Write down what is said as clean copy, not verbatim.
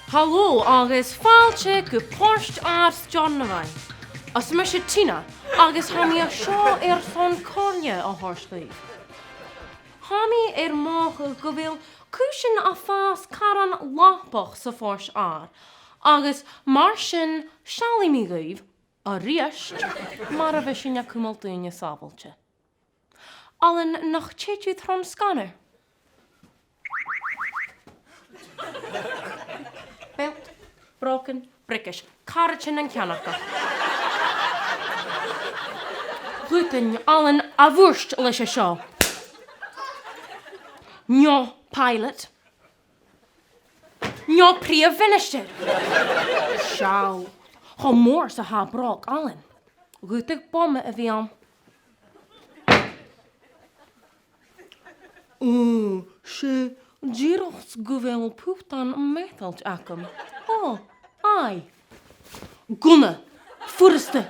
Hallo agus fáilte go páist ars John na bhain. As mar sé tína agus hamí seo son cóne a thuirslíh. Hamí mácha go bhfuil cúsin a fás caran lápach sa fáis agus mar sin sealaí mí gaibh a riast mar a bheith sin a cumultúine sábailte. Allan nach téitú trom scanner. Belt, broken, brickish, carchin and canaka. Gluten allen a wurst leis a seo. Njo pilot. Njo pria finished. Sjau. Ho mór sa ha brok allen. Gutig bomme a viam. She Girochs govel poeftan metalt akum. Oh, ai. Gunne, voorste.